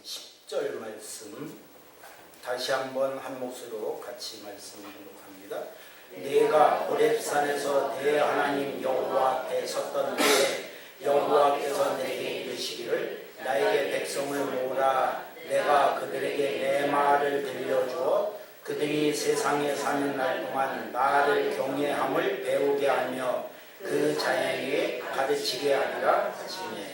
10절 말씀 다시 한번 한 목소리로 같이 말씀 교독합니다. 내가 호렙산에서 내 하나님 여호와 앞에 섰던 때에 여호와께서 내게 이르시기를 나에게 백성을 모으라. 내가 그들에게 내 말을 들려주어 그들이 세상에 사는 날 동안 나를 경외함을 배우게 하며 그 자녀에게 가르치게 하리라 하시니.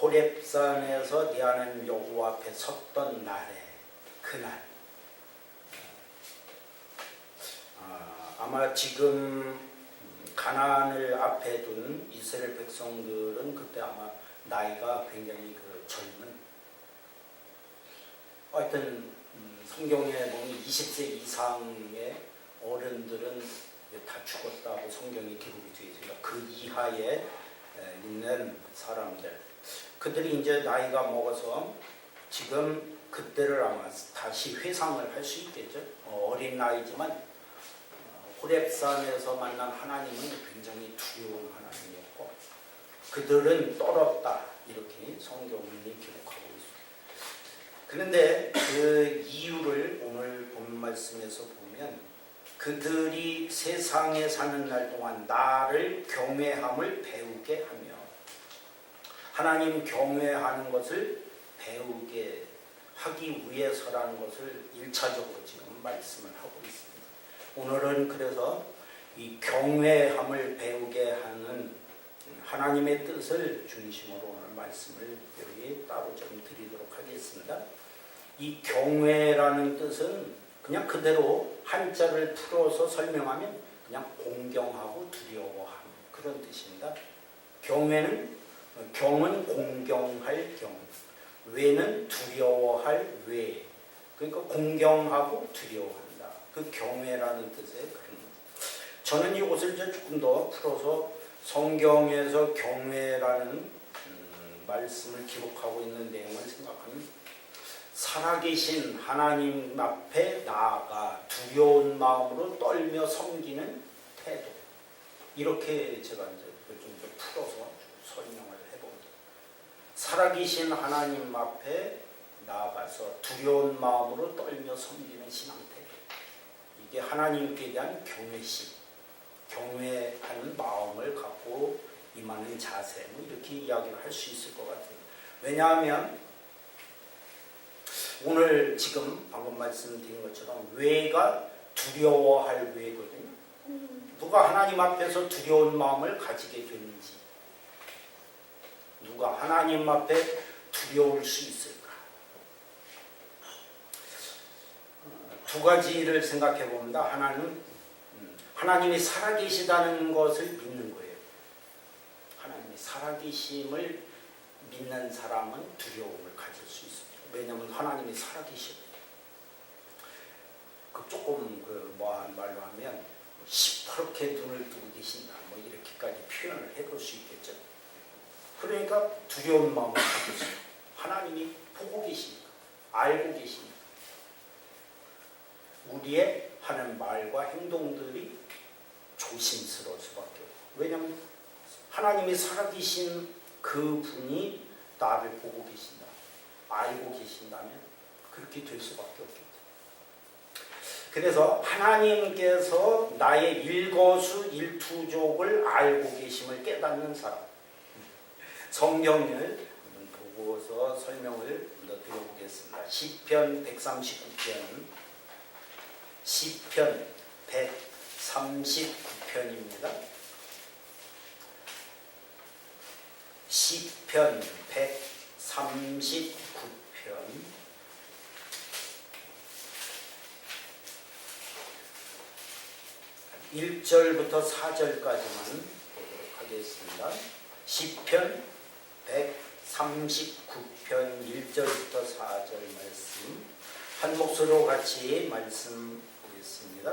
호렙산에서 내 하나님 여호와 앞에 섰던 날에 그날 아마 지금 가나안을 앞에 둔 이스라엘 백성들은 그때 아마 나이가 굉장히 젊은, 하여튼 성경에 보면 20세 이상의 어른들은 다 죽었다고 성경이 기록이 되어 있습니다. 그 이하에 있는 사람들, 그들이 이제 나이가 먹어서 지금 그때를 아마 다시 회상을 할 수 있겠죠. 어린 나이지만 호렙산에서 만난 하나님은 굉장히 두려운 하나님이었고 그들은 떨었다, 이렇게 성경이 기록하고 있습니다. 그런데 그 이유를 오늘 본 말씀에서 보면 그들이 세상에 사는 날 동안 나를 경외함을 배우게 하며, 하나님 경외하는 것을 배우게 하기 위해서라는 것을 1차적으로 지금 말씀을 하고 있습니다. 오늘은 그래서 이 경외함을 배우게 하는 하나님의 뜻을 중심으로 오늘 말씀을 여기 따로 좀 드리도록 하겠습니다. 이 경외라는 뜻은 그냥 그대로 한자를 풀어서 설명하면 그냥 공경하고 두려워함, 그런 뜻입니다. 경외는, 경은 공경할 경, 외는 두려워할 외, 그러니까 공경하고 두려워한다. 그 경외라는 뜻의 그런 것. 저는 이것을 조금 더 풀어서 성경에서 경외라는 말씀을 기록하고 있는 내용을 생각하면 살아계신 하나님 앞에 나아가 두려운 마음으로 떨며 섬기는 태도, 이렇게 제가 이제 좀 풀어서 설명을 해봅니다. 살아계신 하나님 앞에 나아가서 두려운 마음으로 떨며 섬기는 신앙태도, 이게 하나님께 대한 경외심, 경외하는 마음을 갖고 임하는 자세, 이렇게 이야기를 할 수 있을 것 같아요. 왜냐하면 오늘 지금 방금 말씀드린 것처럼 외가 두려워할 외거든요. 누가 하나님 앞에서 두려운 마음을 가지게 되는지, 누가 하나님 앞에 두려울 수 있을까? 두 가지를 생각해 봅니다. 하나는 하나님이 살아계시다는 것을 믿는 거예요. 하나님이 살아계심을 믿는 사람은 두려움을 가질 수 있습니다. 왜냐하면 하나님이 살아계시고, 조금 뭐한 말로 하면 시퍼렇게 눈을 뜨고 계신다, 이렇게까지 표현을 해볼 수 있겠죠. 그러니까 두려운 마음을 가질 수 있어요. 하나님이 보고 계십니다. 알고 계십니다. 우리의 하는 말과 행동들이 조심스러울 수밖에 없고, 왜냐하면 하나님이 살아계신 그 분이 나를 보고 계신다, 알고 계신다면 그렇게 될 수밖에 없겠죠. 그래서 하나님께서 나의 일거수일투족을 알고 계심을 깨닫는 사람, 성경을 보고서 설명을 드려보겠습니다. 시편 139편, 시편 139편입니다. 시편 139편 1절부터 4절까지만 보도록 하겠습니다. 시편 139편 1절부터 4절 말씀 한 목소리로 같이 말씀드리겠습니다.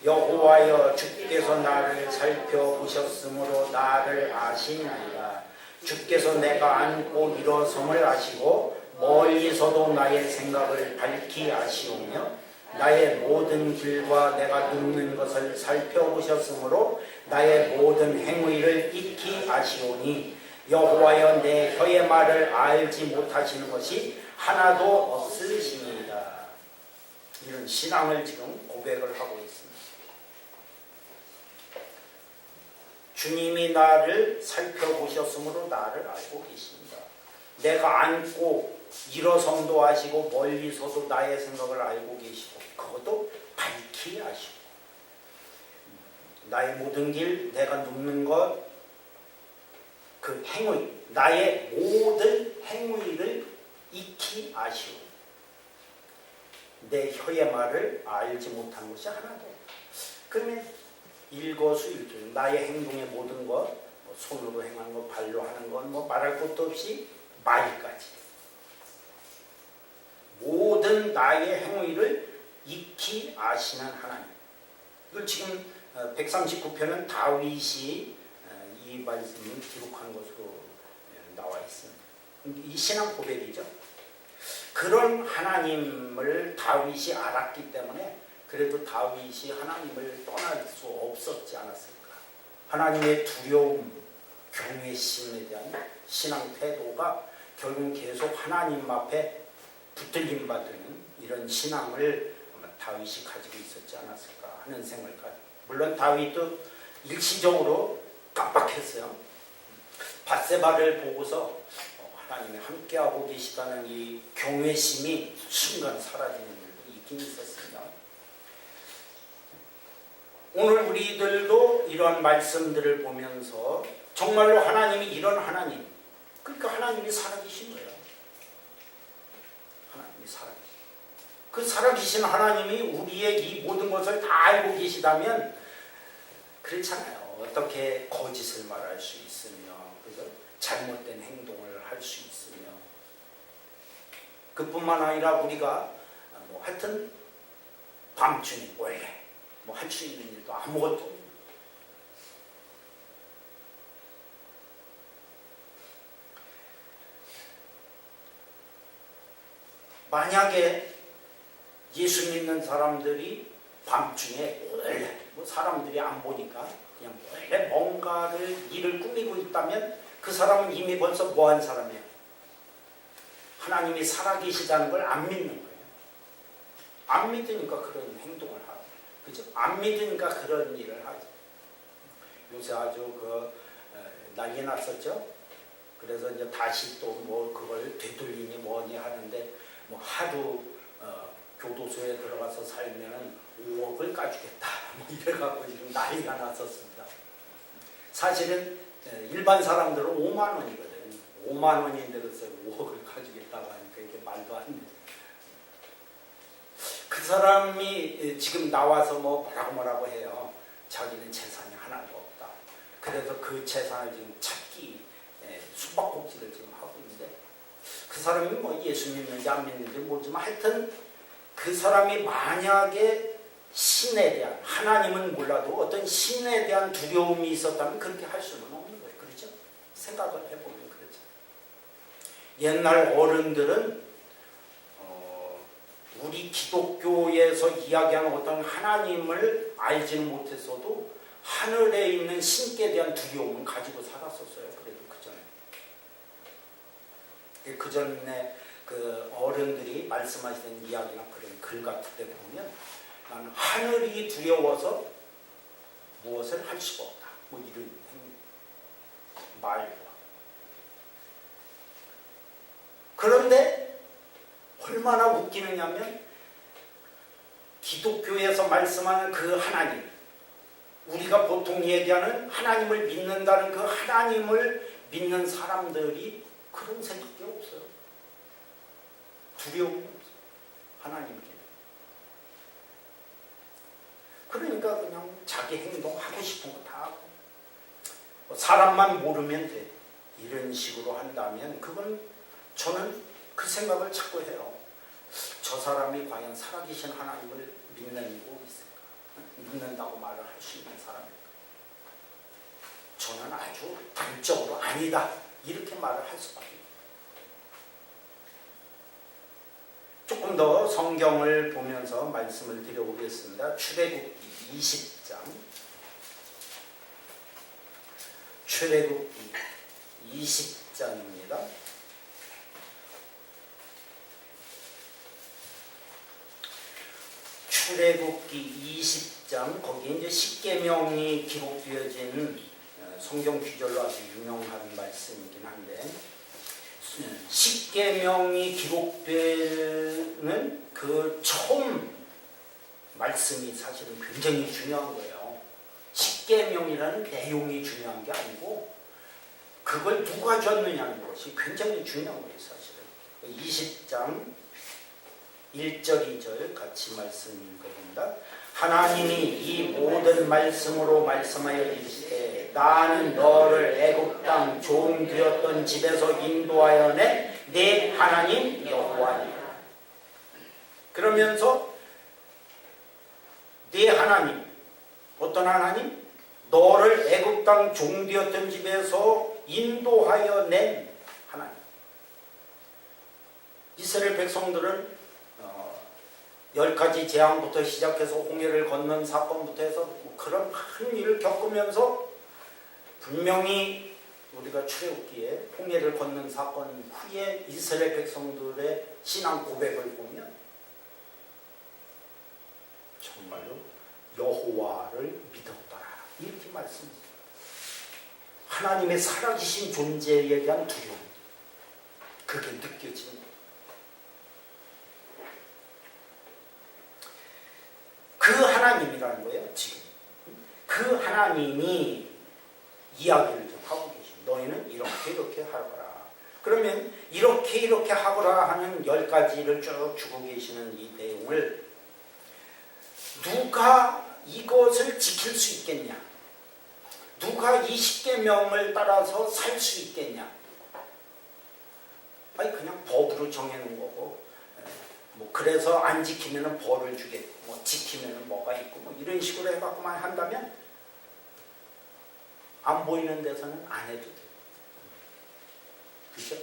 여호와여, 주께서 나를 살펴보셨으므로 나를 아시나이다. 주께서 내가 앉고 일어섬을 아시고 멀리서도 나의 생각을 밝히 아시오며 나의 모든 길과 내가 눕는 것을 살펴보셨으므로 나의 모든 행위를 익히 아시오니 여호와여 내 혀의 말을 알지 못하시는 것이 하나도 없으십니다. 이런 신앙을 지금 고백을 하고 있습니다. 주님이 나를 살펴보셨으므로 나를 알고 계십니다. 내가 앉고 일어섬도 아시고 멀리서도 나의 생각을 알고 계시고 그것도 밝히 아시고 나의 모든 길, 내가 눕는 것, 그 행위, 나의 모든 행위를 익히 아시고 내 혀의 말을 알지 못한 것이 하나도. 그러면 일거수일투 나의 행동의 모든 것, 뭐 손으로 행하는 것, 발로 하는 것, 뭐 말할 것도 없이 말까지 모든 나의 행위를 익히 아시는 하나님. 이걸 지금 139편은 다윗이 이 말씀을 기록한 것으로 나와 있습니다. 이 신앙 고백이죠. 그런 하나님을 다윗이 알았기 때문에 그래도 다윗이 하나님을 떠날 수 없었지 않았을까. 하나님의 두려움, 경외심에 대한 신앙 태도가 결국 계속 하나님 앞에 붙들림 받는 이런 신앙을 다윗이 가지고 있었지 않았을까 하는 생각을 가지고. 물론 다윗도 일시적으로 깜빡했어요. 밧세바를 보고서 하나님이 함께하고 계시다는 이 경외심이 순간 사라지는 일도 있긴 있었습니다. 오늘 우리들도 이런 말씀들을 보면서 정말로 하나님이 이런 하나님, 그러니까 하나님이 살아계신 거예요. 하나님이 살아계신. 그 살아계신 하나님이 우리의 이 모든 것을 다 알고 계시다면 그렇잖아요. 어떻게 거짓을 말할 수 있으며, 그죠? 잘못된 행동을 할 수 있으며, 그뿐만 아니라 우리가 뭐 하여튼 밤중에 원래 뭐 할 수 있는 일도 아무것도 없는. 만약에 예수 믿는 사람들이 밤중에 원래 뭐 사람들이 안 보니까 그냥 원래 뭔가를 일을 꾸미고 있다면 그 사람은 이미 벌써 뭐한 사람이에요? 하나님이 살아계시다는 걸 안 믿는 거예요. 안 믿으니까 그런 행동을 하고, 그죠? 안 믿으니까 그런 일을 하죠. 요새 아주 난리 났었죠. 그래서 이제 다시 또 뭐 그걸 되돌리니 뭐니 하는데 뭐 하루 교도소에 들어가서 살면 5억을 까주겠다 뭐 이래갖고 지금 난리가 났었습니다. 사실은 일반 사람들은 5만 원이거든. 5만 원인데 그래서 5억을 가지겠다고 하니까 이게 말도 안 돼. 그 사람이 지금 나와서 뭐라고 해요. 자기는 재산이 하나도 없다. 그래서 그 재산을 지금 찾기 숨바꼭질을 지금 하고 있는데, 그 사람이 뭐 예수 믿는지 안 믿는지 모르지만 하여튼 그 사람이 만약에 신에 대한, 하나님은 몰라도 어떤 신에 대한 두려움이 있었다면 그렇게 할 수는 없는 거예요. 그렇죠? 생각을 해보면 그렇죠. 옛날 어른들은 우리 기독교에서 이야기하는 어떤 하나님을 알지는 못했어도 하늘에 있는 신께 대한 두려움은 가지고 살았었어요. 그래도 그 전에 그 어른들이 말씀하시는 이야기나 그런 글 같은 데 보면 나는 하늘이 두려워서 무엇을 할 수가 없다. 뭐 이런 말과. 그런데 얼마나 웃기느냐면 기독교에서 말씀하는 그 하나님, 우리가 보통 얘기하는 하나님을 믿는다는 그 하나님을 믿는 사람들이 그런 생각이 없어요. 두려움이 없어요. 하나님께. 그러니까 그냥 자기 행동 하고 싶은 거 다 하고 사람만 모르면 돼. 이런 식으로 한다면 그건 저는 그 생각을 자꾸 해요. 저 사람이 과연 살아계신 하나님을 믿는고 있을까? 믿는다고 말을 할 수 있는 사람일까? 저는 아주 단적으로 아니다. 이렇게 말을 할 수밖에 없어요. 조금 더 성경을 보면서 말씀을 드려보겠습니다. 출애굽기 20장. 출애굽기 20장입니다. 출애굽기 20장, 거기에 이제 십계명이 기록되어진 성경 귀절로 아주 유명한 말씀이긴 한데, 십계명이 기록되는 그 처음 말씀이 사실은 굉장히 중요한 거예요. 십계명이라는 내용이 중요한 게 아니고 그걸 누가 줬느냐는 것이 굉장히 중요한 거예요. 사실은 20장 1절 2절 같이 말씀 읽어봅니다. 하나님이 이 모든 말씀으로 말씀하여 이르시되 나는 너를 애굽 땅 종 되었던 집에서 인도하여 낸 네 하나님 여호와니라. 그러면서 네 하나님, 어떤 하나님? 너를 애굽 땅 종 되었던 집에서 인도하여 낸 하나님. 이스라엘 백성들은 10가지 재앙부터 시작해서 홍해를 건넌 사건부터 해서 그런 큰 일을 겪으면서 분명히 우리가 출애굽기에 홍해를 건넌 사건 후에 이스라엘 백성들의 신앙 고백을 보면 정말로 여호와를 믿었더라 이렇게 말씀하세요. 하나님의 살아계신 존재에 대한 두려움, 그게 느껴지는 거예요. 그 하나님이라는 거예요. 지금 그 하나님이 이야기를 좀 하고 계십니다. 너희는 이렇게 하거라. 그러면 이렇게 하거라 하는 10가지를 쭉 주고 계시는 이 내용을 누가 이것을 지킬 수 있겠냐? 누가 이 십계명을 따라서 살 수 있겠냐? 아니 그냥 법으로 정해놓은 거고, 뭐 그래서 안 지키면은 벌을 주겠고, 뭐 지키면은 뭐가 있고, 뭐 이런 식으로 해갖고만 한다면 안 보이는 데서는 안 해도 돼요. 그렇죠?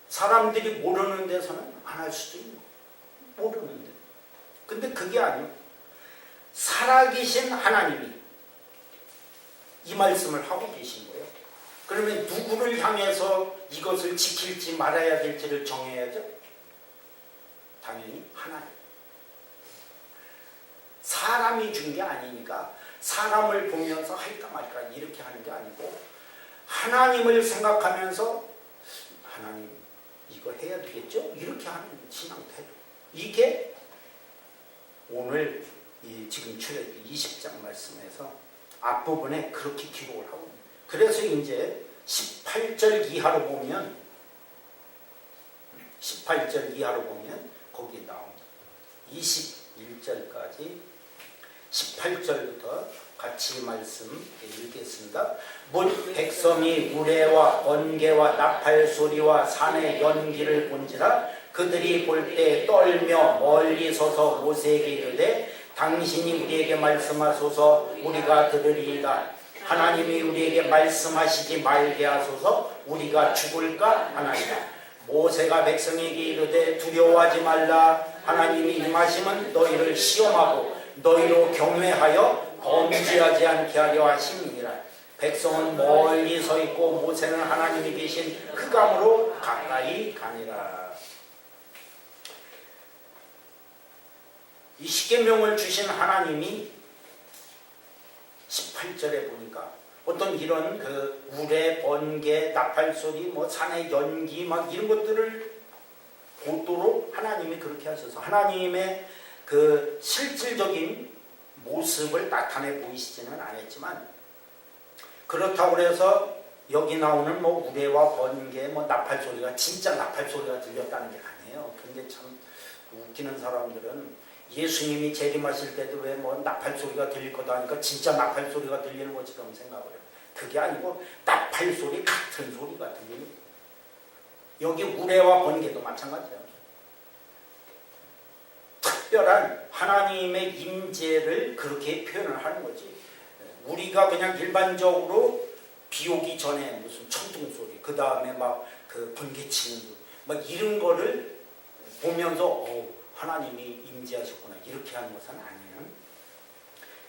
사람들이 모르는 데서는 안 할 수도 있고, 모르는데. 근데 그게 아니에요. 살아계신 하나님이 이 말씀을 하고 계신 거예요. 그러면 누구를 향해서 이것을 지킬지 말아야 될지를 정해야죠. 당연히 하나님. 사람이 준 게 아니니까 사람을 보면서 할까 말까 이렇게 하는 게 아니고 하나님을 생각하면서 하나님 이거 해야 되겠죠? 이렇게 하는 신앙 태도. 이게 오늘 지금 출애굽기 20장 말씀에서 앞부분에 그렇게 기록을 하고 있습니다. 그래서 이제 18절 이하로 보면 18절 이하로 보면 거기에 나옵니다. 21절까지 18절부터 같이 말씀 읽겠습니다. 문 백성이 우레와 번개와 나팔 소리와 산의 연기를 본지라 그들이 볼 때 떨며 멀리 서서 모세에게 이르되 당신이 우리에게 말씀하소서 우리가 들으리이다. 하나님이 우리에게 말씀하시지 말게 하소서 우리가 죽을까 하나이다. 모세가 백성에게 이르되 두려워하지 말라. 하나님이 임하심은 너희를 시험하고 너희로 경외하여 범죄하지 않게 하려 하심이니라. 백성은 멀리 서 있고 모세는 하나님이 계신 흑암으로 가까이 가니라. 이 십계명을 주신 하나님이 18절에 보니까 어떤 이런 그 우레, 번개, 나팔 소리, 뭐 산의 연기 막 이런 것들을 보도록 하나님이 그렇게 하셔서 하나님의 그 실질적인 모습을 나타내 보이시지는 않았지만 그렇다고 해서 여기 나오는 뭐 우레와 번개, 뭐 나팔 소리가 진짜 나팔 소리가 들렸다는 게 아니에요. 근데 참 웃기는 사람들은 예수님이 재림하실 때도 왜 뭐 나팔 소리가 들릴 거다 하니까 진짜 나팔 소리가 들리는 것처럼 생각을 해요. 그게 아니고 나팔 소리 같은 소리가 들리는 여기 우레와 번개도 마찬가지예요. 특별한 하나님의 임재를 그렇게 표현을 하는 거지. 우리가 그냥 일반적으로 비 오기 전에 무슨 천둥 소리, 그 다음에 막 그 번개 치는 소리, 막 이런 거를 보면서 하나님이 임재하셨구나 이렇게 하는 것은 아니에요.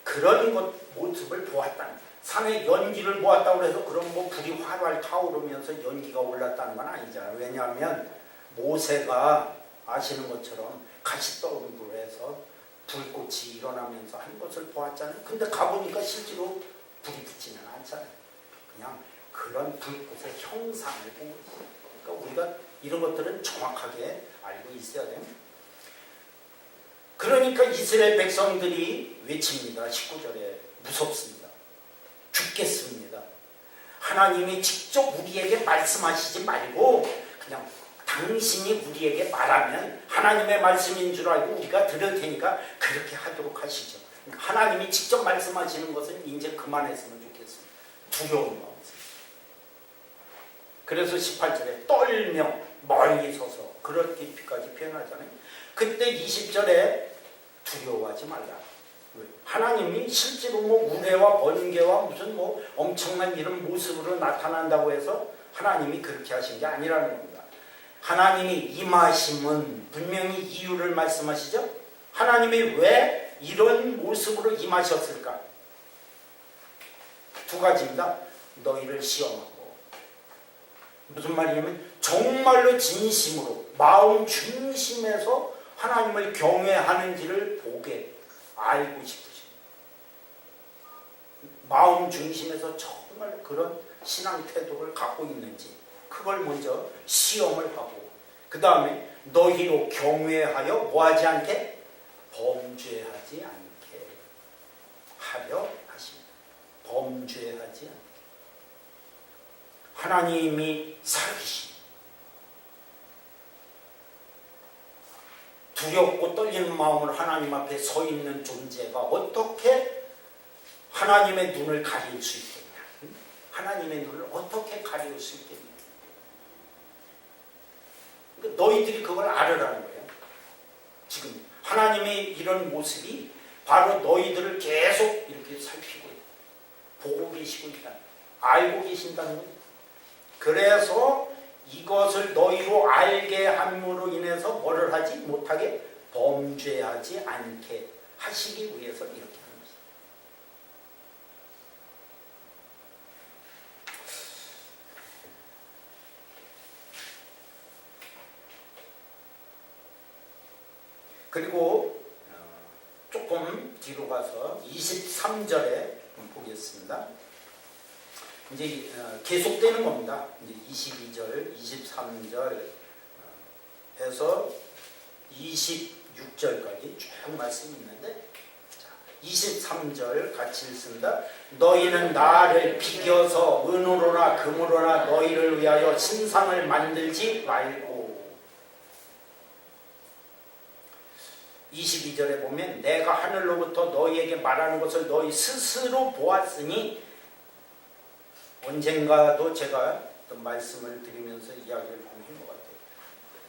그런 것 모습을 보았다는 거예요. 산에 연기를 보았다고 해서 그럼 뭐 불이 활활 타오르면서 연기가 올랐다는 건 아니잖아요. 왜냐하면 모세가 아시는 것처럼 가시더불에서 불꽃이 일어나면서 한 것을 보았잖아요. 근데 가보니까 실제로 불이 붙지는 않잖아요. 그냥 그런 불꽃의 형상을 본 거죠. 그러니까 우리가 이런 것들은 정확하게 알고 있어야 됩니다. 그러니까 이스라엘 백성들이 외칩니다. 19절에 무섭습니다. 죽겠습니다. 하나님이 직접 우리에게 말씀하시지 말고 그냥 당신이 우리에게 말하면 하나님의 말씀인 줄 알고 우리가 들을 테니까 그렇게 하도록 하시죠. 하나님이 직접 말씀하시는 것은 이제 그만했으면 좋겠습니다. 두려운 마음. 그래서 18절에 떨며 멀리 서서 그렇게까지 표현하잖아요. 그때 20절에 두려워하지 말라. 하나님이 실제로 뭐 우레와 번개와 무슨 뭐 엄청난 이런 모습으로 나타난다고 해서 하나님이 그렇게 하신 게 아니라는 겁니다. 하나님이 임하심은 분명히 이유를 말씀하시죠. 하나님이 왜 이런 모습으로 임하셨을까? 두 가지입니다. 너희를 시험하고, 무슨 말이냐면 정말로 진심으로 마음 중심에서 하나님을 경외하는지를 보게 알고 싶으십니다. 마음 중심에서 정말 그런 신앙 태도를 갖고 있는지 그걸 먼저 시험을 하고, 그 다음에 너희로 경외하여 뭐하지 않게? 범죄하지 않게 하려 하십니다. 범죄하지 않게. 하나님이 살아계신, 두렵고 떨리는 마음으로 하나님 앞에 서 있는 존재가 어떻게 하나님의 눈을 가릴 수 있겠냐? 하나님의 눈을 어떻게 가릴 수 있겠냐? 그러니까 너희들이 그걸 알으라는 거예요. 지금 하나님의 이런 모습이 바로 너희들을 계속 이렇게 살피고 있다. 보고 계시고 있다. 알고 계신다는 거예요. 그래서 이것을 너희로 알게 함으로 인해서 뭐를 하지 못하게? 범죄하지 않게 하시기 위해서 이렇게 하는 것입니다. 그리고 조금 뒤로 가서 23절에 보겠습니다. 이제 계속되는 겁니다. 이제 22절, 23절 해서 26절까지 쭉 말씀이 있는데, 23절 같이 읽습니다. 너희는 나를 비겨서 은으로나 금으로나 너희를 위하여 신상을 만들지 말고. 22절에 보면 내가 하늘로부터 너희에게 말하는 것을 너희 스스로 보았으니, 언젠가도 제가 어떤 말씀을 드리면서 이야기를 좀 한 것 같아요.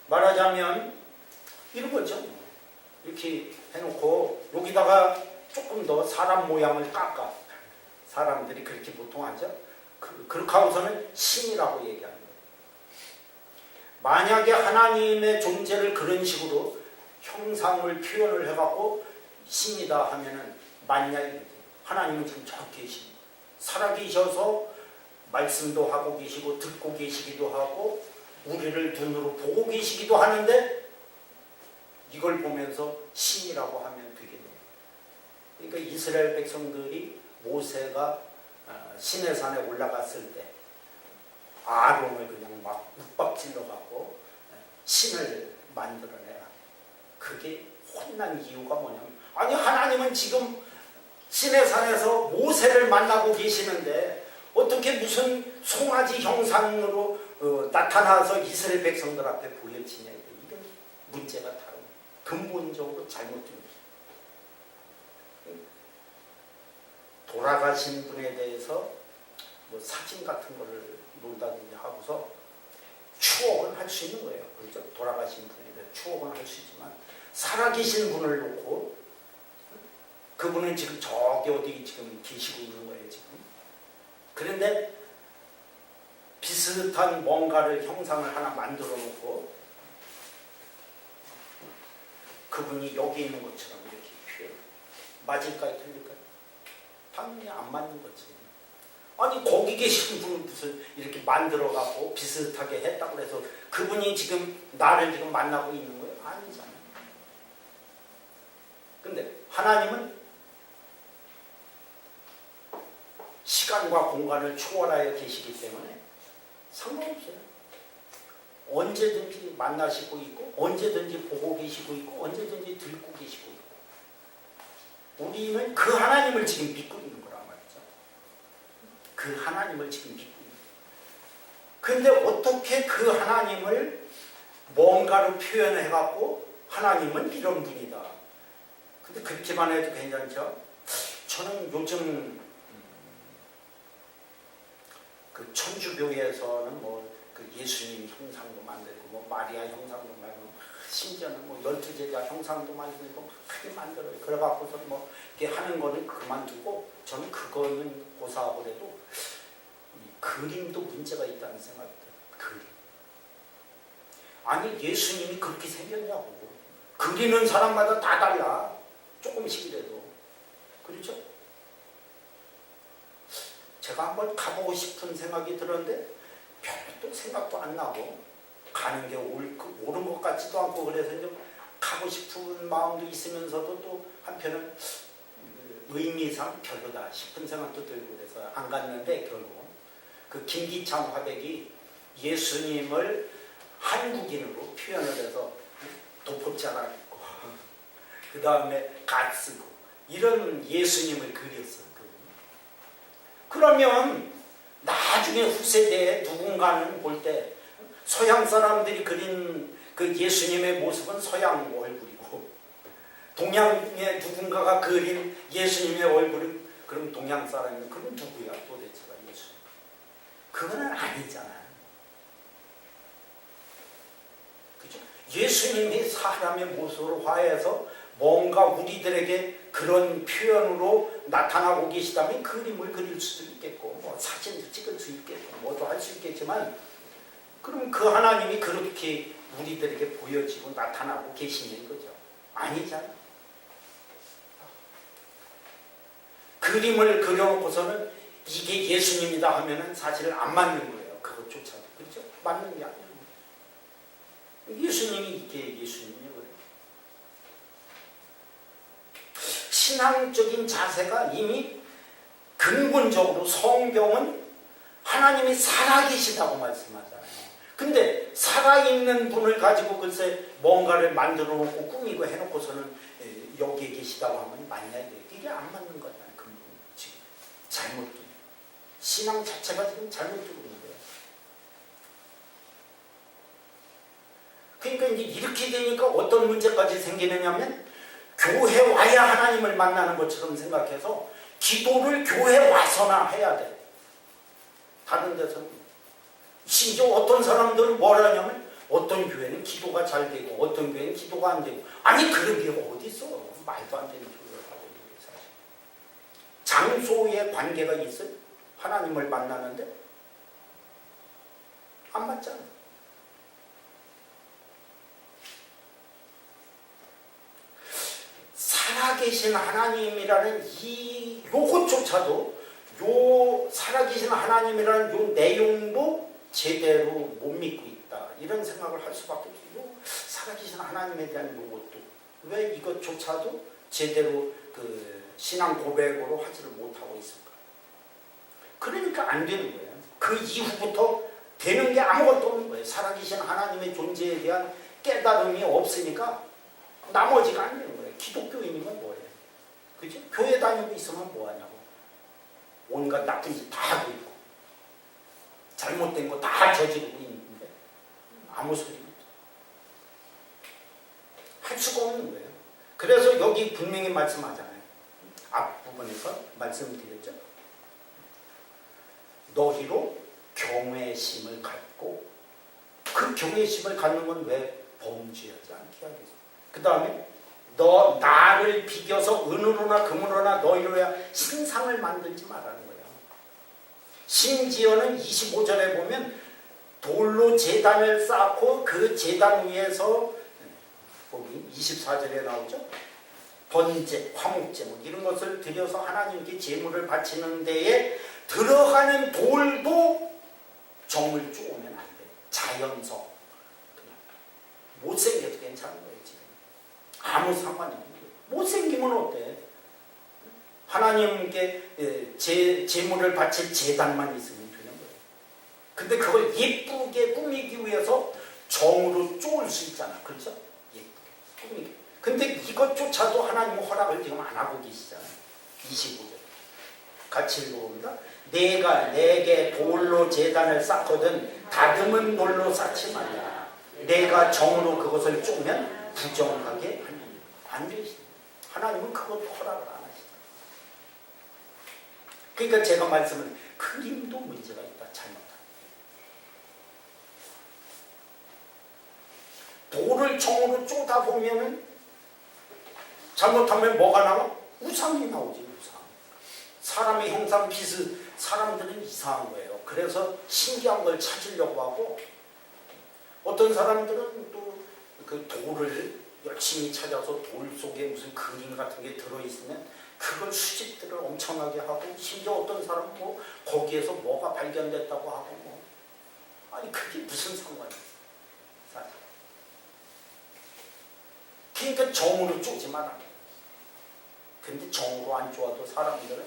말하자면 이런 거죠. 이렇게 해놓고 여기다가 조금 더 사람 모양을 깎아. 사람들이 그렇게 보통 하죠. 그렇게 하고서는 신이라고 얘기합니다. 만약에 하나님의 존재를 그런 식으로 형상을 표현을 해갖고 신이다 하면은 맞냐 이거지. 하나님은 지금 저기 계십니다. 살아계셔서 말씀도 하고 계시고 듣고 계시기도 하고 우리를 눈으로 보고 계시기도 하는데 이걸 보면서 신이라고 하면 되겠네요. 그러니까 이스라엘 백성들이 모세가 시내 산에 올라갔을 때 아론을 그냥 막 윽박질러 갖고 신을 만들어내라. 그게 혼난 이유가 뭐냐면, 아니 하나님은 지금 시내 산에서 모세를 만나고 계시는데 어떻게 무슨 송아지 형상으로 나타나서 이스라엘 백성들 앞에 보여지냐. 이건 문제가 다른 근본적으로 잘못된 거죠. 돌아가신 분에 대해서 뭐 사진 같은 거를 놓는다든지 하고서 추억은 할 수 있는 거예요. 그렇죠? 돌아가신 분에 대해서 추억은 할 수 있지만 살아계신 분을 놓고 그분은 지금 저기 어디 지금 계시고 있는 거예요. 지금. 그런데 비슷한 뭔가를 형상을 하나 만들어 놓고 그분이 여기 있는 것처럼 이렇게 표현. 맞을까요? 틀릴까요? 당연히 안 맞는 거지. 아니 거기 계신 분은 무슨 이렇게 만들어 갖고 비슷하게 했다고 해서 그분이 지금 나를 지금 만나고 있는 거예요? 아니잖아요. 근데 하나님은 시간과 공간을 초월하여 계시기 때문에 상관없어요. 언제든지 만나시고 있고 언제든지 보고 계시고 있고 언제든지 듣고 계시고 있고 우리는 그 하나님을 지금 믿고 있는 거란 말이죠. 그 하나님을 지금 믿고 있는 거예요. 근데 어떻게 그 하나님을 뭔가로 표현해갖고 하나님은 이런 분이다. 근데 그렇게만 해도 괜찮죠? 저는 요즘 그 천주교에서는 뭐 그 예수님 형상도 만들고 뭐 마리아 형상도 만들고 심지어는 뭐 12제자 형상도 만들고 크게 만들어요. 그래갖고서 뭐 이렇게 하는 거는 그만두고 저는 그거는 고사하고라도 그림도 문제가 있다는 생각이 들어요. 그림. 아니 예수님이 그렇게 생겼냐고. 그리는 사람마다 다 달라. 조금씩이라도. 그렇죠? 제가 한번 가보고 싶은 생각이 들었는데 별로 또 생각도 안 나고 가는 게 옳은 것 같지도 않고 그래서 좀 가고 싶은 마음도 있으면서도 또 한편은 의미상 별로다 싶은 생각도 들고 그래서 안 갔는데 결국 그 김기창 화백이 예수님을 한국인으로 표현을 해서 도포자가 있고 그 다음에 갓 쓰고 이런 예수님을 그렸어요. 그러면 나중에 후세대에 누군가는 볼 때 서양 사람들이 그린 그 예수님의 모습은 서양 얼굴이고 동양의 누군가가 그린 예수님의 얼굴은 그럼 동양 사람이면 그럼 누구야 도대체가 예수님? 그거는 아니잖아요. 그죠? 예수님이 사람의 모습으로 화해해서 뭔가 우리들에게 그런 표현으로 나타나고 계시다면 그림을 그릴 수도 있겠고 뭐 사진도 찍을 수 있겠고 뭐도 할 수 있겠지만 그럼 그 하나님이 그렇게 우리들에게 보여지고 나타나고 계시는 거죠. 아니잖아요. 그림을 그려놓고서는 이게 예수님이다 하면은 사실은 안 맞는 거예요. 그것조차도. 그렇죠? 맞는 게 아니에요. 예수님이 이게 예수님이에요. 신앙적인 자세가 이미 근본적으로 성경은 하나님이 살아계시다고 말씀하잖아요. 근데 살아있는 분을 가지고 글쎄 뭔가를 만들어 놓고 꾸미고 해놓고서는 여기에 계시다고 하면 맞냐 이게 안 맞는 거잖아요. 근본 지금 잘못된 신앙 자체가 지금 잘못되고 있는 거예요. 그러니까 이제 이렇게 되니까 어떤 문제까지 생기느냐면 교회 와야 하나님을 만나는 것처럼 생각해서 기도를 교회 와서나 해야 돼. 다른 데서는. 심지어 어떤 사람들은 뭘 하냐면 어떤 교회는 기도가 잘 되고 어떤 교회는 기도가 안 되고 아니 그런 게 어디 있어. 말도 안 되는 소리를 하고 있는 게 사실. 장소의 관계가 있어요. 하나님을 만나는데 안 맞잖아. 살아계신 하나님이라는 요것조차도 요 살아계신 하나님이라는 요 내용도 제대로 못 믿고 있다. 이런 생각을 할 수밖에 없어요. 살아계신 하나님에 대한 요것도 왜 이것조차도 제대로 그 신앙 고백으로 하지를 못하고 있을까? 그러니까 안 되는 거예요. 그 이후부터 되는 게 아무것도 없는 거예요. 살아계신 하나님의 존재에 대한 깨달음이 없으니까 나머지가 안 되는 거예요. 기독교인이면 뭐예요? 그죠? 교회 다니고 있으면 뭐하냐고. 온갖 나쁜 짓 다 하고 있고 잘못된 거 다 저지르고 있는데 아무 소리 없죠. 할 수가 없는 거예요. 그래서 여기 분명히 말씀하잖아요. 앞부분에서 말씀드렸죠. 너희로 경외심을 갖고 그 경외심을 갖는 건 왜 범죄하지 않게 하겠어. 그 다음에 너 나를 비교서 은으로나 금으로나 너희로야 신상을 만들지 말라는 거예요. 심지어는 25절에 보면 돌로 제단을 쌓고 그 제단 위에서 거기 24절에 나오죠. 번제, 화목제물 이런 것을 드려서 하나님께 제물을 바치는 데에 들어가는 돌도 정을 쪼으면 안 돼. 자연석. 못생겨도 괜찮은 거예요, 지금. 아무 상관이 없는 거예요. 못생기면 어때? 하나님께 제물을 바칠 제단만 있으면 되는 거예요. 근데 그걸 예쁘게 꾸미기 위해서 정으로 쪼을 수 있잖아. 그렇죠? 예쁘게 꾸미기. 근데 이것조차도 하나님은 허락을 지금 안 하고 계시잖아요. 25절. 같이 읽어봅니다. 내가 내게 돌로 제단을 쌓거든 다듬은 돌로 쌓지 말라. 내가 정으로 그것을 쪼면 부정하게 하느니라. 안 되시죠. 하나님은 그것도 허락을 안 하시죠. 그러니까 제가 말씀은 그림도 문제가 있다. 잘못다. 돌을 정으로 쪼다 보면은 잘못하면 뭐가 나와? 우상이 나오지. 우상. 사람의 형상 비슷. 사람들은 이상한 거예요. 그래서 신기한 걸 찾으려고 하고 어떤 사람들은 또 그 돌을 열심히 찾아서 돌 속에 무슨 그림 같은 게 들어있으면 그걸 수집들을 엄청나게 하고 심지어 어떤 사람은 뭐 거기에서 뭐가 발견됐다고 하고 뭐 아니 그게 무슨 상관이에요. 사실. 그러니까 정으로 쪼지 말아요. 근데 정으로 안 쪼아도 사람들은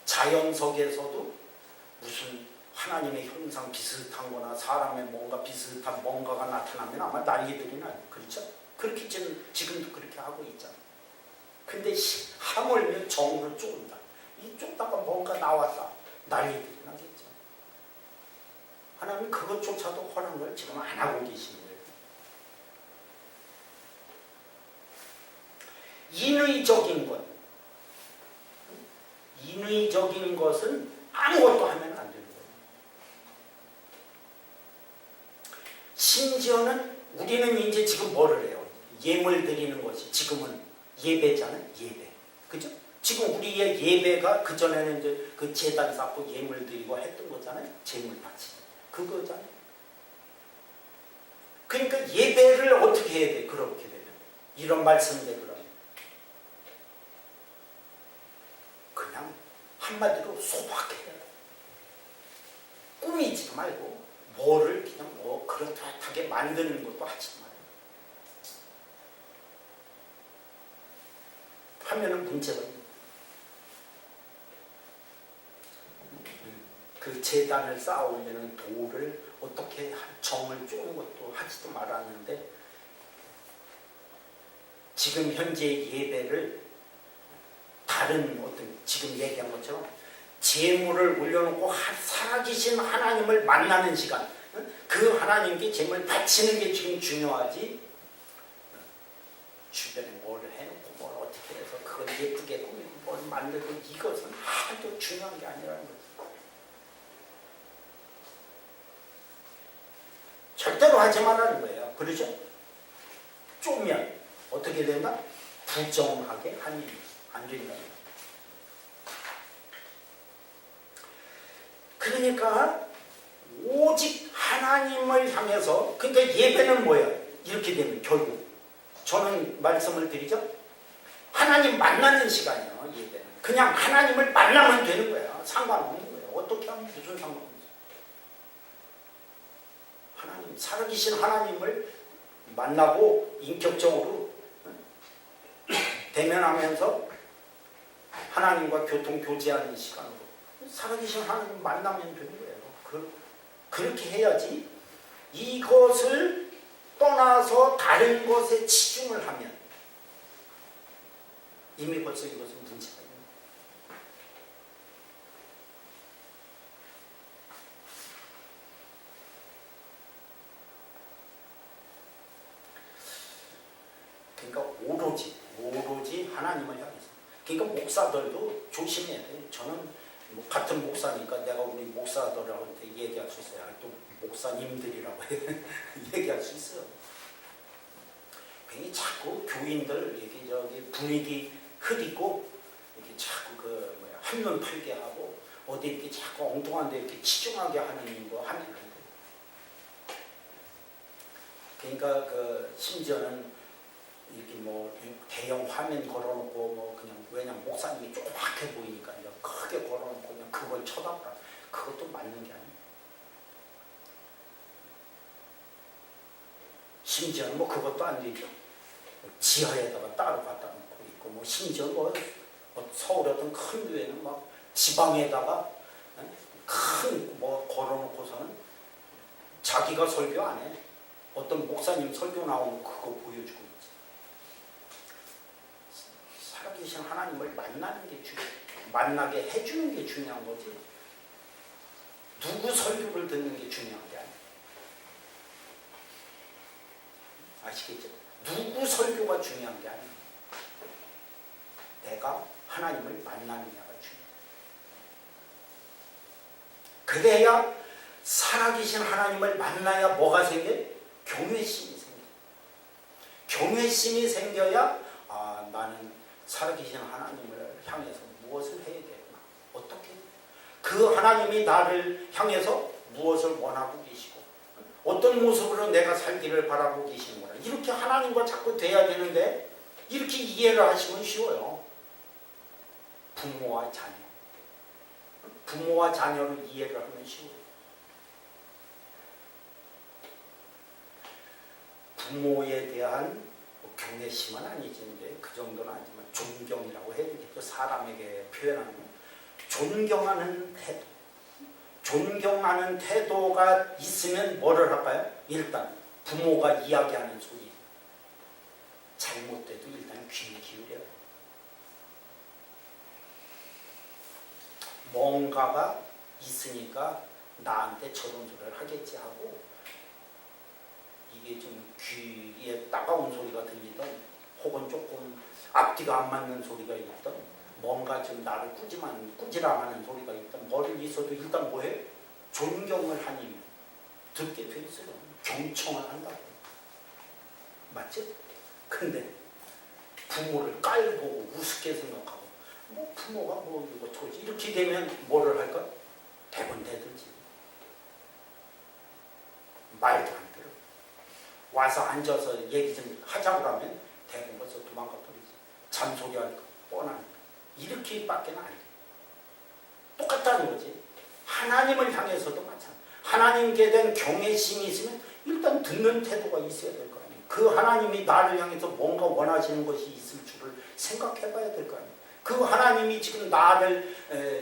자연석에서도 무슨 하나님의 형상 비슷한 거나 사람의 뭔가 비슷한 뭔가가 나타나면 아마 난리들이 나요. 그렇죠? 그렇게 지금도 그렇게 하고 있잖아요. 근데 하물며 정으로 쪼은다. 이 쪼다가 뭔가 나왔다. 난리들이 나겠죠. 하나님은 그것조차도 허락을 지금 안 하고 계시는 거예요. 인의적인 것. 인의적인 것은 아무것도 하면 안 되는 거예요. 심지어는 우리는 이제 지금 뭐를 해요? 예물 드리는 것이 지금은 예배잖아요. 예배. 그죠? 지금 우리의 예배가 그전에는 이제 그 제단 쌓고 예물 드리고 했던 거잖아요. 제물 바치는. 그거잖아요. 그러니까 예배를 어떻게 해야 돼? 그렇게 되면. 이런 말씀인데 그러면. 그냥 한마디로 소박해요. 꾸미지 말고 뭐를 그냥 뭐 그렇다하게 만드는 것도 하지 마요. 하면은 문제가 있는 그 제단을 쌓아오면은 돌을 어떻게 정을 쪼는 것도 하지도 말았는데 지금 현재 예배를 다른 어떤 지금 얘기한 것처럼 제물을 올려놓고 살아계신 하나님을 만나는 시간, 그 하나님께 제물 바치는 게 지금 중요하지 주변에 뭘 해놓고 뭘 어떻게 해서 그걸 예쁘게 꾸미고 뭘 만들고 이것은 하나도 중요한 게 아니라는 거죠. 절대로 하지 말라는 거예요. 그렇죠? 쪼면 어떻게 된다? 부정하게 하니 안 된다는 거예요. 그러니까 오직 하나님을 향해서 그러니까 예배는 뭐예요? 이렇게 되면 결국 저는 말씀을 드리죠. 하나님 만나는 시간이에요. 예배는 그냥 하나님을 만나면 되는 거예요. 상관없는 거예요. 어떻게 하면 무슨 상관이 있어요. 하나님 살아계신 하나님을 만나고 인격적으로 대면하면서 하나님과 교통 교제하는 시간으로 살아계신 하나님 만나면 되는 거예요. 그렇게 해야지 이것을 떠나서 다른 것에 치중을 하면 이미 벌써 이것은 문제가 있는 거예요. 그러니까 오로지 하나님을 향해서. 그러니까 목사들도 조심해야 돼요. 저는 뭐 같은 목사니까 내가 우리 목사들한테 얘기할 수 있어요. 또 목사님들이라고 얘기할 수 있어요. 괜히 자꾸 교인들 이렇게 저기 분위기 흐리고 이렇게 자꾸 그 한눈 팔게 하고 어디 이렇게 자꾸 엉뚱한 데 이렇게 치중하게 하는 거 하면 안 돼요. 그러니까 그 심지어는 이렇게 뭐 대형 화면 걸어놓고 뭐 그냥 왜냐면 목사님이 조그맣게 보이니까 이제 크게 걸어놓고 그냥 그걸 쳐다보라. 그것도 맞는 게 아니에요. 심지어는 뭐 그것도 안 되죠. 지하에다가 따로 갖다 놓고 있고 뭐 심지어 뭐 서울 어떤 큰 교회는 막 지방에다가 큰 뭐 걸어놓고서는 자기가 설교 안 해. 어떤 목사님 설교 나오면 그거 보여주고 있지. 살아계신 하나님을 만나는 게 만나게 해주는 게 중요한 거지. 누구 설교를 듣는 게 중요한 게 아니야. 아시겠죠? 누구 설교가 중요한 게 아니야. 내가 하나님을 만나느냐가 중요해. 그래야 살아계신 하나님을 만나야 뭐가 생겨? 경외심이 생겨. 경외심이 생겨야 나는 살아계신 하나님을 향해서 무엇을 해야 되구나. 어떻게? 그 하나님이 나를 향해서 무엇을 원하고 계시고 어떤 모습으로 내가 살기를 바라고 계시는구나. 이렇게 하나님과 자꾸 돼야 되는데 이렇게 이해를 하시면 쉬워요. 부모와 자녀. 부모와 자녀를 이해를 하면 쉬워요. 부모에 대한 경외심은 아니지, 이제 그 정도는 아니지만 존경이라고 해야 되겠죠. 사람에게 표현하는 존경하는 태도. 존경하는 태도가 있으면 뭐를 할까요? 일단 부모가 이야기하는 소리 잘못돼도 일단 귀 기울여요. 뭔가가 있으니까 나한테 저런 소리를 하겠지 하고 이게 좀 귀에 따가운 소리가 들리던 혹은 조금 앞뒤가 안 맞는 소리가 있던 뭔가 좀 나를 꾸지람하는 소리가 있던 뭐를 있어도 일단 뭐해? 존경을 하니 듣게 돼 있어요. 경청을 한다고. 맞지? 근데 부모를 깔보고 우습게 생각하고 뭐 부모가 뭐 이거 저지 이렇게 되면 뭐를 할까? 대본 대들지. 말도 안 들어. 와서 앉아서 얘기 좀 하자고 하면 대본 벌써 도망가 버리지. 잔소리 할 거 뻔하니까. 이렇게밖에 안 돼. 똑같다는 거지. 하나님을 향해서도 마찬가지. 하나님께 대한 경외심이 있으면 일단 듣는 태도가 있어야 될 거 아니에요. 그 하나님이 나를 향해서 뭔가 원하시는 것이 있을 줄을 생각해 봐야 될 거 아니에요. 그 하나님이 지금 나를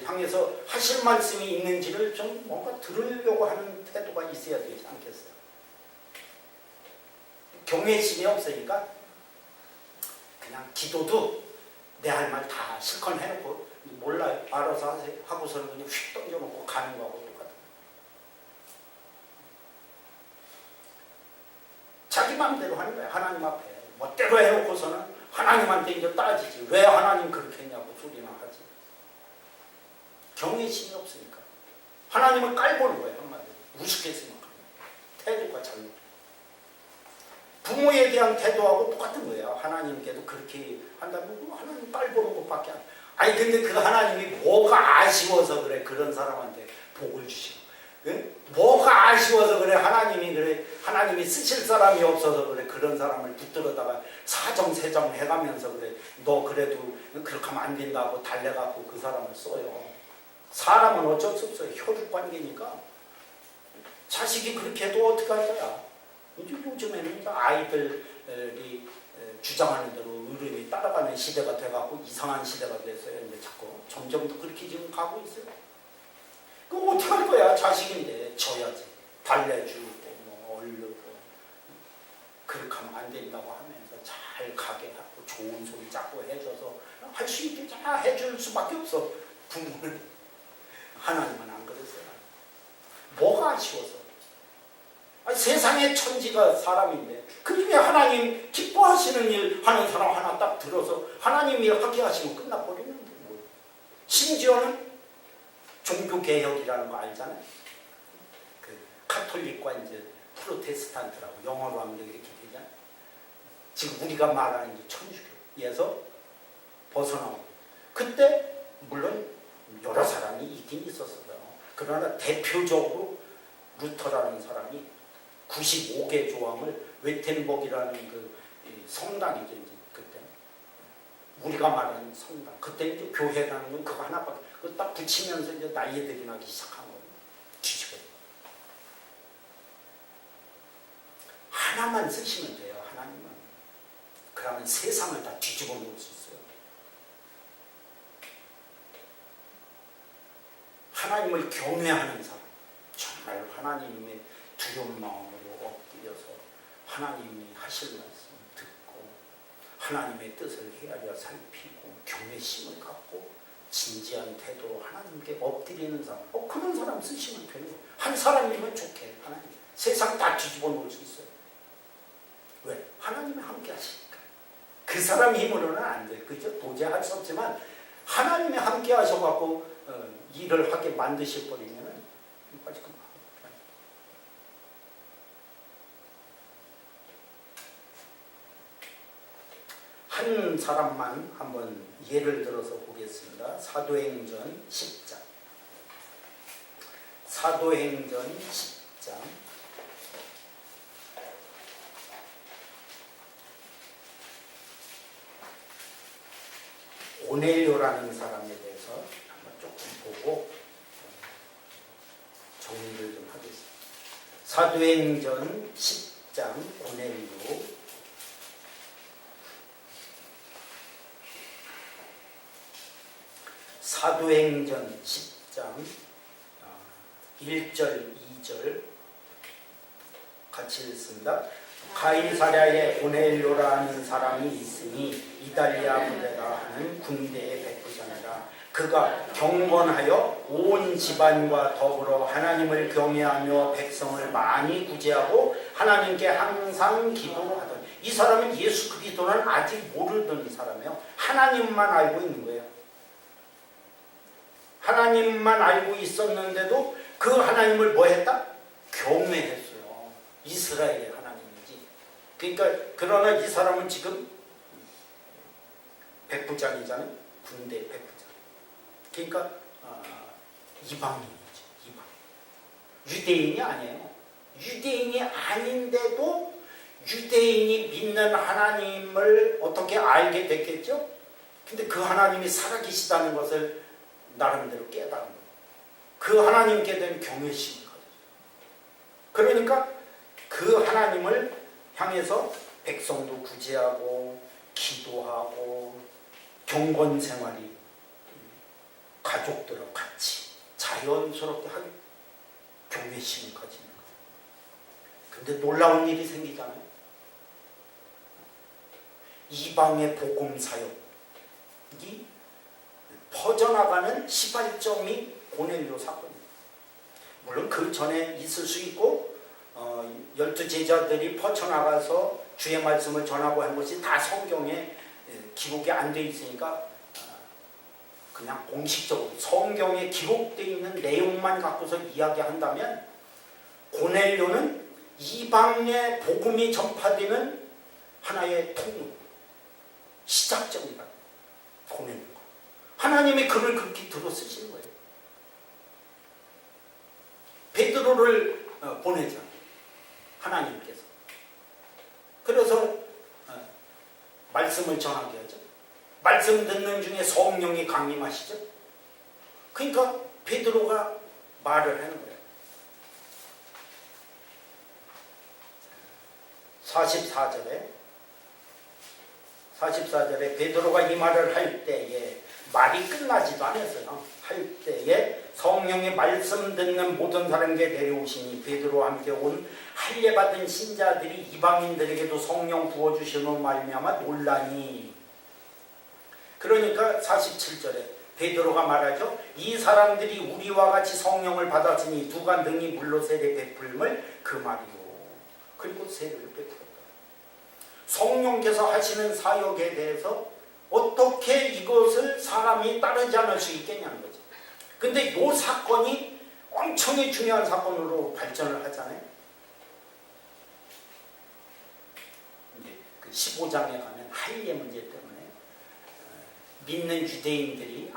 향해서 하실 말씀이 있는지를 좀 뭔가 들으려고 하는 태도가 있어야 되지 않겠어요? 경외심이 없으니까 그냥 기도도 내 할 말 다 실컷 해놓고 몰라요. 알아서 하세요. 하고서는 그냥 휙 던져놓고 가는 거하고 똑같아요. 자기 마음대로 하는 거예요. 하나님 앞에. 멋대로 해놓고서는 하나님한테 이제 따지지. 왜 하나님 그렇게 했냐고 소리나 하지. 경외심이 없으니까. 하나님을 깔보는 거예요. 한마디로. 우습게 생각하는 태도가 잘못. 부모에 대한 태도하고 똑같은 거예요. 하나님께도 그렇게 한다면 하나님 깔보는 것밖에 안 돼. 아니 근데 그 하나님이 뭐가 아쉬워서 그래 그런 사람한테 복을 주시고 응? 뭐가 아쉬워서 그래 하나님이 쓰실 사람이 없어서 그래 그런 사람을 붙들어다가 사정세정 해가면서 그래 너 그래도 그렇게 하면 안 된다고 달래갖고 그 사람을 써요. 사람은 어쩔 수 없어요. 혈육관계니까 자식이 그렇게 해도 어떻게 할 거야. 이제 요즘에는 아이들이 주장하는 대로 어른이 따라가는 시대가 돼갖고 이상한 시대가 됐어요. 이제 자꾸 점점 더 그렇게 지금 가고 있어요. 그럼 어떻게 할 거야? 자식인데 져야지. 달래주고 뭐 얼르고 그렇게 하면 안 된다고 하면서 잘 가게 하고 좋은 소리 자꾸 해줘서 할 수 있게 잘 해줄 수밖에 없어. 부모는. 하나님은 안 그랬어요. 뭐가 아쉬워서. 아니, 세상의 천지가 사람인데 그 중에 하나님 기뻐하시는 일 하는 사람 하나 딱 들어서 하나님 일 하게 하시면 끝나버리는 거예요. 심지어는 종교개혁이라는 거 알잖아요. 그 카톨릭과 이제 프로테스탄트라고 영어로 하면 이렇게 되잖아요. 지금 우리가 말하는 이제 천주교에서 벗어나고 그때 물론 여러 사람이 있긴 있었어요. 그러나 대표적으로 루터라는 사람이 95개 조항을 웨텐버그라는 그 성당이죠. 이제 그때 우리가 말하는 성당. 그때 이제 교회라는 건 그거 하나밖에. 그거 딱 붙이면서 이제 난리들이 나기 시작한 거예요. 뒤집어. 하나만 쓰시면 돼요. 하나님은. 그러면 세상을 다 뒤집어 놓을 수 있어요. 하나님을 경외하는 사람, 정말 하나님의 두려운 마음으로 엎드려서 하나님이 하실 말씀 듣고 하나님의 뜻을 헤아려 살피고 경외심을 갖고 진지한 태도로 하나님께 엎드리는 사람, 그런 사람 쓰시면 돼요. 한 사람이면 좋게. 하나님 세상 다 뒤집어 놓을 수 있어요. 왜? 하나님이 함께 하시니까. 그 사람 힘으로는 안 돼. 그죠? 도저히 할 수 없지만 하나님이 함께 하셔갖고 일을 하게 만드실 버리면은 한 사람만 한번 예를 들어서 보겠습니다. 사도행전 10장. 사도행전 10장. 고넬료라는 사람에 대해서 한번 조금 보고 정리를 좀 하겠습니다. 사도행전 10장 고넬료. 사도행전 10장 1절 2절 같이 읽습니다. 가이사랴에 고넬료라는 사람이 있으니 이달리아 부대라 하는 군대의 백부장이라. 그가 경건하여 온 집안과 더불어 하나님을 경외하며 백성을 많이 구제하고 하나님께 항상 기도하던. 이 사람은 예수 그리스도는 아직 모르던 사람이에요. 하나님만 알고 있는 거예요. 하나님만 알고 있었는데도 그 하나님을 뭐 했다? 경외했어요. 이스라엘의 하나님이지. 그러니까 그러나 이 사람은 지금 백부장이잖아요. 군대 백부장. 그러니까 이방인이죠. 이방. 유대인이 아니에요. 유대인이 아닌데도 유대인이 믿는 하나님을 어떻게 알게 됐겠죠? 근데 그 하나님이 살아계시다는 것을 나름대로 깨달은 거예요. 그 하나님께 대한 경외심을 가졌어요. 그러니까 그 하나님을 향해서 백성도 구제하고 기도하고 경건 생활이 가족들과 같이 자연스럽게 하게 경외심을 가지는 거예요. 근데 놀라운 일이 생기잖아요. 이방의 복음 사역이 퍼져나가는 시발점이 고넬료 사건입니다. 물론 그 전에 있을 수 있고 12제자들이 퍼져나가서 주의 말씀을 전하고 한 것이 다 성경에 기록이 안 돼 있으니까 그냥 공식적으로 성경에 기록되어 있는 내용만 갖고서 이야기한다면 고넬료는 이방의 복음이 전파되는 하나의 통로, 시작점이다. 고넬료. 하나님이 그를 그렇게 들어 쓰시는 거예요. 베드로를 보내죠. 하나님께서. 그래서 말씀을 전하게 하죠. 말씀 듣는 중에 성령이 강림하시죠. 그러니까 베드로가 말을 하는 거예요. 44절에 베드로가 이 말을 할 때에 말이 끝나지도 않았어요. 할 때에 성령의 말씀 듣는 모든 사람에게 내려오시니 베드로와 함께 온 할례 받은 신자들이 이방인들에게도 성령 부어주시는 말미암아 놀라니. 그러니까 47절에 베드로가 말하죠. 이 사람들이 우리와 같이 성령을 받았으니 누가 능히 물로 세례 베풀음을 그 말이요. 그리고 세례를 베풀었다. 성령께서 하시는 사역에 대해서 어떻게 이것을 사람이 따르지 않을 수 있겠냐는 거죠. 근데 이 사건이 엄청나게 중요한 사건으로 발전을 하잖아요. 이제 그 15장에 가면 할례 문제 때문에 믿는 유대인들이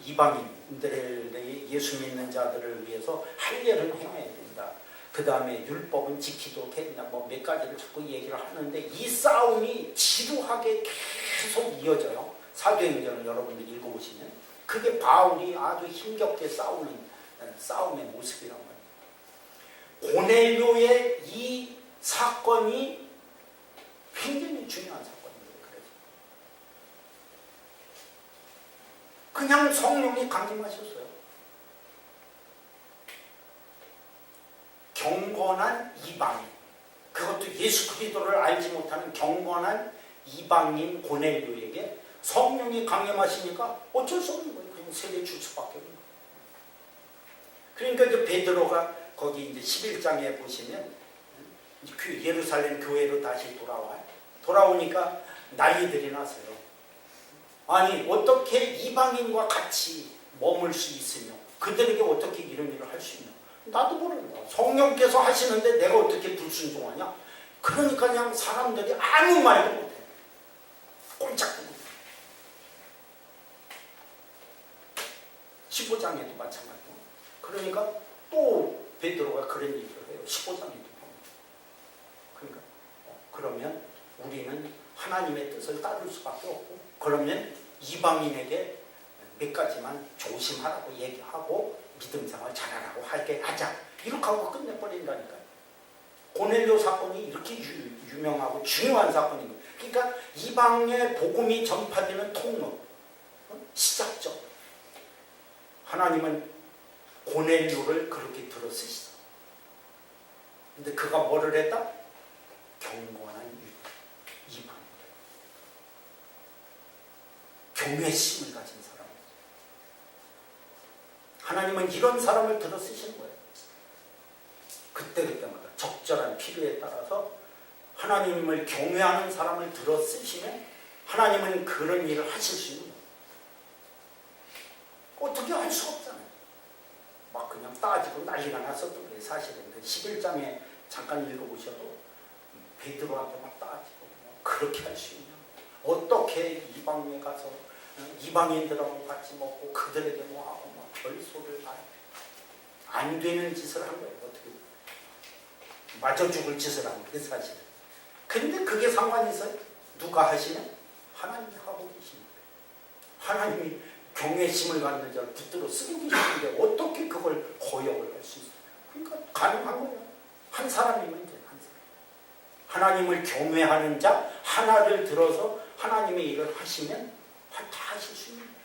이방인들의 예수 믿는 자들을 위해서 할례를 행해야 된다. 그 다음에 율법은 지키도록 해야 뭐몇 가지를 자꾸 얘기를 하는데 이 싸움이 지루하게 계속 이어져요. 사도행전을 여러분들이 읽어보시면 그게 바울이 아주 힘겹게 싸우는 싸움의 모습이란 말이에요. 고넬료의 이 사건이 굉장히 중요한 사건이에요. 그래서 그냥 성령이 강림하셨어요. 경건한 이방인, 그것도 예수 그리스도를 알지 못하는 경건한 이방인 고넬료에게 성령이 강림하시니까 어쩔 수 없는 거예요. 그냥 세례 줄 수밖에 없는 거예요. 그러니까 이제 베드로가 거기 이제 11장에 보시면 그 예루살렘 교회로 다시 돌아와요. 돌아오니까 난리들이 났어요. 아니 어떻게 이방인과 같이 머물 수 있으며 그들에게 어떻게 이런 일을 할 수 있냐. 나도 모른다. 성령께서 하시는데 내가 어떻게 불순종하냐. 그러니까 그냥 사람들이 아무 말도 못해. 꼼짝도 못해. 15장에도 마찬가지고. 그러니까 또 베드로가 그런 얘기를 해요. 15장에도. 그러니까 그러면 우리는 하나님의 뜻을 따를 수밖에 없고 그러면 이방인에게 몇 가지만 조심하라고 얘기하고 믿음 생활 잘하라고 하게 하자. 이렇게 하고 끝내버린다니까요. 고넬료 사건이 이렇게 유명하고 중요한 사건인 거예요. 그러니까 이방의 복음이 전파되는 통로, 시작점. 하나님은 고넬료를 그렇게 들어 쓰시죠. 근데 그가 뭐를 했다? 경건한 이방. 경외심을 가진 사람. 하나님은 이런 사람을 들어 쓰시는 거예요. 그때마다 적절한 필요에 따라서 하나님을 경외하는 사람을 들어 쓰시면 하나님은 그런 일을 하실 수 있는 거예요. 어떻게 할 수 없잖아요. 막 그냥 따지고 난리가 났었던 게 사실은 11장에 잠깐 읽어보셔도 베드로한테 막 따지고 그렇게 할 수 있냐. 어떻게 이방에 가서 이방인들하고 같이 먹고 그들에게 뭐하고 막 별소리를 다 안 되는 짓을 한 거예요. 어떻게 맞아 죽을 짓을 한 거예요. 사실은. 근데 그게 상관이 있어요? 누가 하시면? 하나님이 하고 계시는 거예요. 하나님이 경외심을 갖는 자를 붙들어 쓰고 계시는데 어떻게 그걸 거역을 할 수 있어요? 그러니까 가능한 거예요. 한 사람이면 이제 한 사람. 하나님을 경외하는 자 하나를 들어서 하나님의 일을 하시면 다 하실 수 있는 거예요.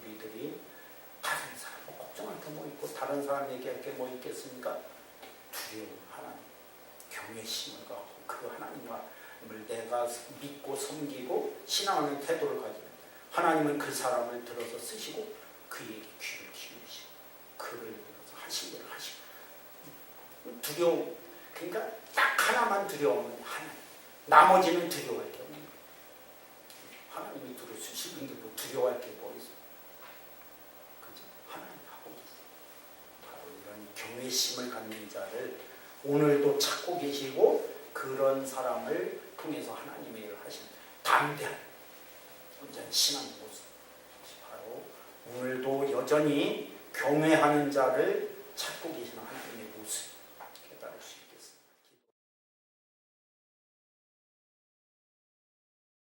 우리들이 다른 사람 걱정할 게 뭐 있고 다른 사람 얘기할 게 뭐 있겠습니까? 두려운 하나님, 경외심을 갖고 그 하나님을 내가 믿고 섬기고 신앙하는 태도를 가지고 하나님은 그 사람을 들어서 쓰시고 그에게 귀를 기울이시고 그를 들어서 하신 일을 하시고 두려움, 그러니까 딱 하나만 두려움은 하나님, 나머지는 두려워할 게 없는 거예요. 하나님이 들어주시는데 뭐 두려워할 게 뭐 있어요? 그죠? 하나님 하고 계세요. 바로 이런 경외심을 갖는 자를 오늘도 찾고 계시고 그런 사람을 통해서 하나님의 일을 하시는 담대한 온전한 신앙 모습. 바로 오늘도 여전히 경외하는 자를 찾고 계시는 하나님.